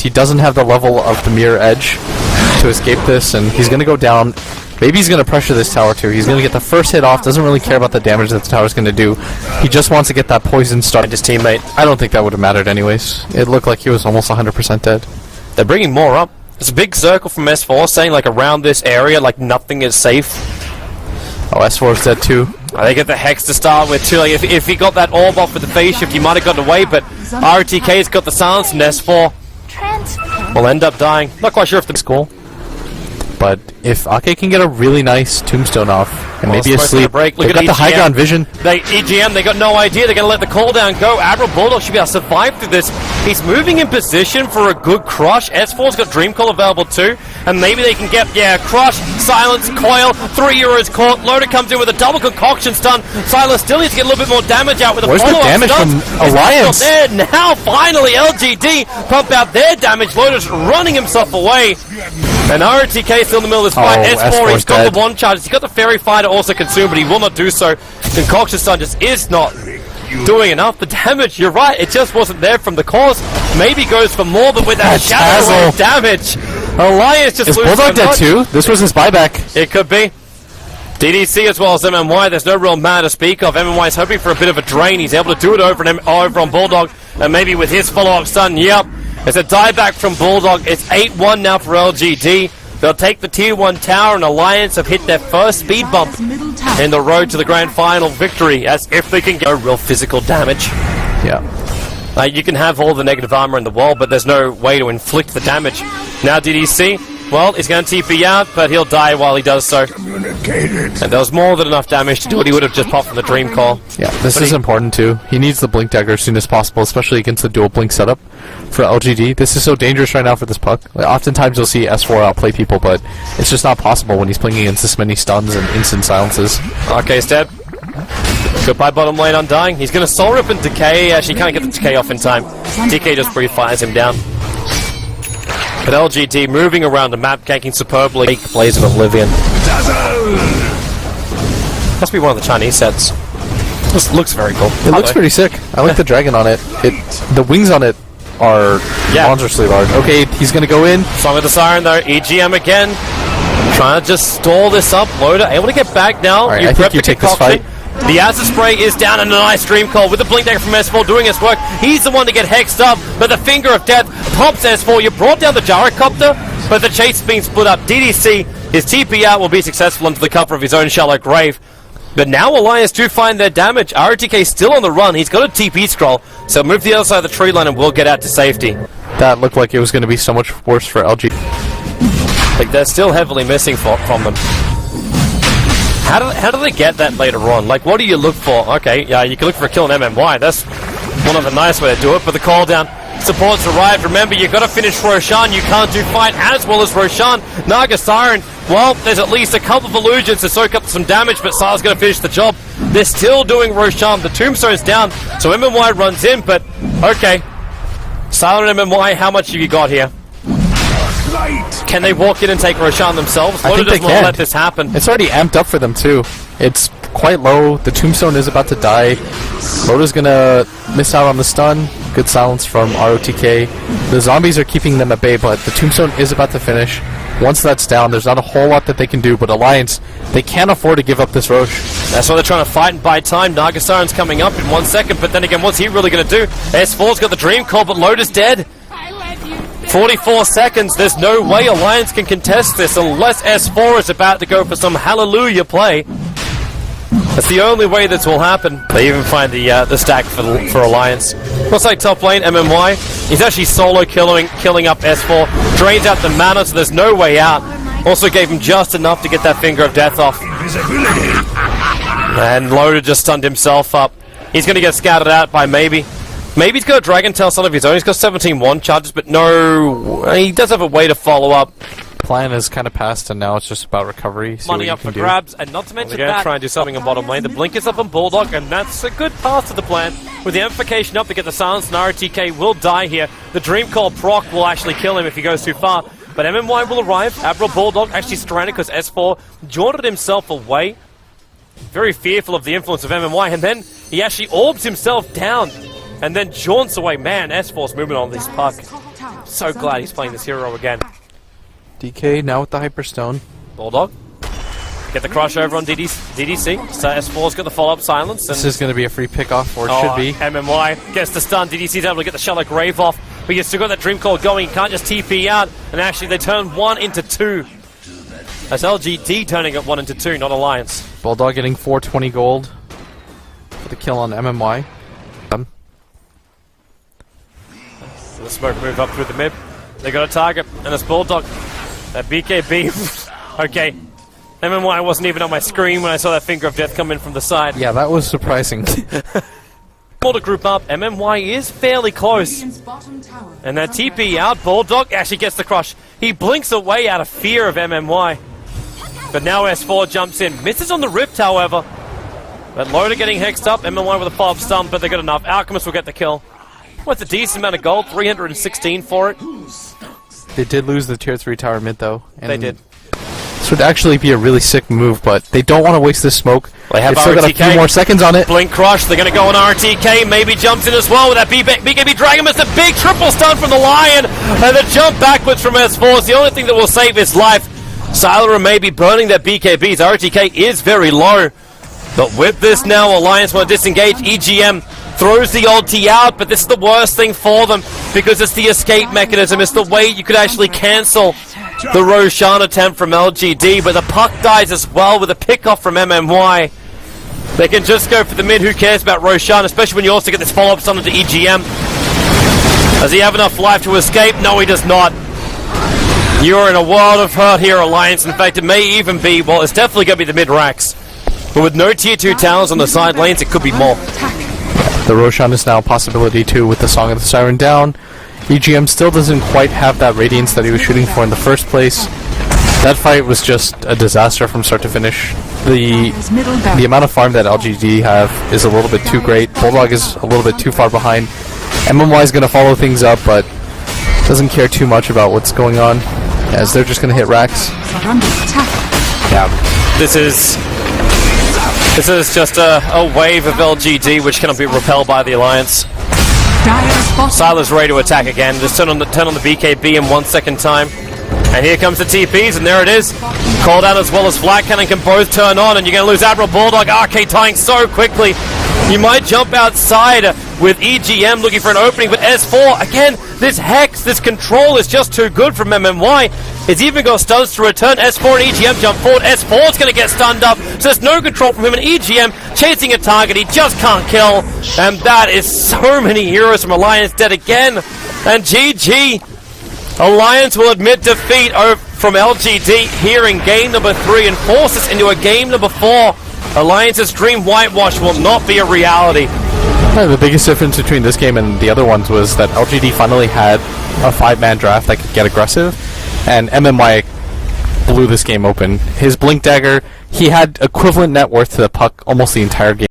He doesn't have the level of the mirror edge to escape this, and he's going to go down. Maybe he's going to pressure this tower too. He's going to get the first hit off, doesn't really care about the damage that the tower's going to do. He just wants to get that poison start. His teammate. I don't think that would have mattered anyways. It looked like he was almost 100% dead. They're bringing more up. There's a big circle from S4 saying like around this area, like nothing is safe. Oh, S4 is dead too. They get the Hex to start with too. Like if he got that orb off with the phase shift, he might have gotten away, but RTK's got the silence and S4 will end up dying. Not quite sure if the school. But if Ake can get a really nice tombstone off, and maybe a sleep, break. They've got the high ground vision. EGM, they got no idea. They're going to let the cooldown go. Admiral Bulldog should be able to survive through this. He's moving in position for a good crush. S4's got Dream Call available too, and maybe they can get, crush, silence, coil, 3 euros caught. Loader comes in with a double concoction stun. Silence still needs to get a little bit more damage out with a follow-up. Where's the damage from Alliance? There. Now, finally, LGD pump out their damage. Loader's running himself away. And RTK still in the middle of this fight. S4, he's got the one charge. He's got the Fairy Fire to also consume, but he will not do so. Concoction Stun just is not doing enough. The damage, you're right, it just wasn't there from the cause. Maybe goes for more, but with that shadow damage, Alliance just loses. Is Bulldog dead too? This was his buyback. It could be. DDC as well as MMY, there's no real mana to speak of. MMY is hoping for a bit of a drain. He's able to do it over on Bulldog, and maybe with his follow-up stun, yep. It's a dieback from Bulldog. It's 8-1 now for LGD. They'll take the Tier 1 tower, and Alliance have hit their first speed bump in the road to the grand final victory, as if they can get real physical damage. Yeah. You can have all the negative armor in the world, but there's no way to inflict the damage. Now DDC, well, he's going to TP out, but he'll die while he does so. And there was more than enough damage to do what he would have just popped from the Dream Call. Yeah, this is important too. He needs the Blink Dagger as soon as possible, especially against the dual Blink setup for LGD. This is so dangerous right now for this puck. Like, oftentimes you'll see S4 outplay people, but it's just not possible when he's playing against this many stuns and instant silences. Okay, Steb. Goodbye bottom lane Undying. He's going to Soul Rip and Decay. Actually, can't get the Decay off in time. DK just brief fires him down. But LGD moving around the map, ganking superbly. Blaze of Oblivion. Must be one of the Chinese sets. This looks very cool. It looks pretty sick. I like the dragon on it. The wings on it are monstrously large. Okay, he's going to go in. Song of the Siren though. EGM again. Trying to just stall this up. Loader able to get back now. Right, I think you take this fight. The Acid Spray is down and a nice Dream Call with the Blink Dagger from S4 doing his work. He's the one to get hexed up, but the Finger of Death pumps S4. You brought down the Gyrocopter, but the chase is being split up. DDC, his TP out will be successful into the cover of his own shallow grave. But now Alliance do find their damage. RTK still on the run. He's got a TP scroll, so move to the other side of the tree line and we'll get out to safety. That looked like it was going to be so much worse for LG. Like they're still heavily missing from them. How do they get that later on? Like, what do you look for? Okay, yeah, you can look for a kill in MMY. That's one of the nice way to do it. But the call down, supports arrived. Remember, you've got to finish Roshan. You can't do fight as well as Roshan. Naga Siren, well, there's at least a couple of illusions to soak up some damage, but Sar's going to finish the job. They're still doing Roshan. The Tombstone's down, so MMY runs in, but okay. Silent MMY, how much have you got here? Can they walk in and take Roshan themselves? I think they can. Let this happen. It's already amped up for them too. It's quite low. The Tombstone is about to die. Loda's gonna miss out on the stun. Good silence from ROTK. The zombies are keeping them at bay, but the Tombstone is about to finish. Once that's down, there's not a whole lot that they can do, but Alliance, they can't afford to give up this Roche. That's why they're trying to fight and buy time. Naga Siren's coming up in 1 second, but then again, what's he really going to do? S4's got the Dream Call, but Loda's dead. 44 seconds, there's no way Alliance can contest this unless S4 is about to go for some hallelujah play. That's the only way this will happen. They even find the stack for Alliance. Looks like top lane, MMY. He's actually solo killing up S4. Drains out the mana, so there's no way out. Also gave him just enough to get that Finger of Death off. And Loader just stunned himself up. He's going to get scouted out by maybe. Maybe he's got a Dragon Tail son of his own. He's got 17-1 charges, but no, he does have a way to follow up. Plan is kind of passed, and now it's just about recovery. Money up for grabs, and not to mention that. They're going to try and do something on bottom lane. The Blink is up on Bulldog, and that's a good pass to the plan. With the amplification up to get the silence, and RTK will die here. The Dream Call proc will actually kill him if he goes too far. But MMY will arrive. Admiral Bulldog actually stranded because S4 jaunted himself away. Very fearful of the influence of MMY, and then he actually orbs himself down. And then jaunts away. Man, S4's movement on this puck. So glad he's playing this hero again. DK now with the Hyperstone. Bulldog. Get the crush over on DDC. So S4's got the follow-up silence. This is going to be a free pick-off, or it should be. MMY gets the stun. DDC's able to get the Shallow Grave off. But you've still got that Dream Call going. You can't just TP out. And actually, they turn 1 into 2. That's LGD turning it 1 into 2, not Alliance. Bulldog getting 420 gold for the kill on MMY. So the smoke move up through the mid. They got a target, and it's Bulldog. That BKB. Okay. MMY wasn't even on my screen when I saw that Finger of Death come in from the side. Yeah, that was surprising. More to group up. MMY is fairly close. And that TP out. Bulldog actually gets the crush. He blinks away out of fear of MMY. But now S4 jumps in. Misses on the Rift, however. But Loader getting hexed up. MMY with a follow-up stun, but they got enough. Alchemist will get the kill. What's a decent amount of gold? 316 for it. They did lose the tier 3 tower mid, though. And They did. this would actually be a really sick move, but they don't want to waste this smoke. They have They've still got a RTK. few more seconds on it. Blink Crush, they're going to go on RTK, maybe jumps in as well with that BKB Dragon. It's a big triple stun from the Lion, and the jump backwards from S4 is the only thing that will save his life. Sylara may be burning that BKBs. RTK is very low, but with this now, Alliance will disengage. EGM throws the ulti out, but this is the worst thing for them because it's the escape mechanism. It's the way you could actually cancel the Roshan attempt from LGD, but the puck dies as well with a pickoff from MMY. They can just go for the mid. Who cares about Roshan, especially when you also get this follow-up stun into EGM. Does he have enough life to escape? No, he does not. You're in a world of hurt here, Alliance. In fact, it may even be, well, it's definitely going to be the mid-racks. But with no tier 2 towers on the side lanes, it could be more. The Roshan is now a possibility too with the Song of the Siren down. EGM still doesn't quite have that radiance that he was shooting for in the first place. That fight was just a disaster from start to finish. The amount of farm that LGD have is a little bit too great. Bulldog is a little bit too far behind. MMY is going to follow things up, but doesn't care too much about what's going on, as they're just going to hit racks. Yeah, this is just a wave of LGD which cannot be repelled by the Alliance. Sylar's ready to attack again. Just turn on the BKB in 1 second time. And here comes the TPs, and there it is. Called out as well as Flat Cannon can both turn on, and you're going to lose Admiral Bulldog. Arcade tying so quickly. You might jump outside with EGM looking for an opening, but S4, again, this Hex, this control is just too good from MMY. He's even got stuns to return. S4 and EGM jump forward. S4's going to get stunned up, so there's no control from him, and EGM chasing a target he just can't kill. And that is so many heroes from Alliance dead again. And GG. Alliance will admit defeat from LGD here in game number 3 and force us into a game number 4. Alliance's dream whitewash will not be a reality. The biggest difference between this game and the other ones was that LGD finally had a 5-man draft that could get aggressive, and MMY blew this game open. His Blink Dagger, he had equivalent net worth to the puck almost the entire game.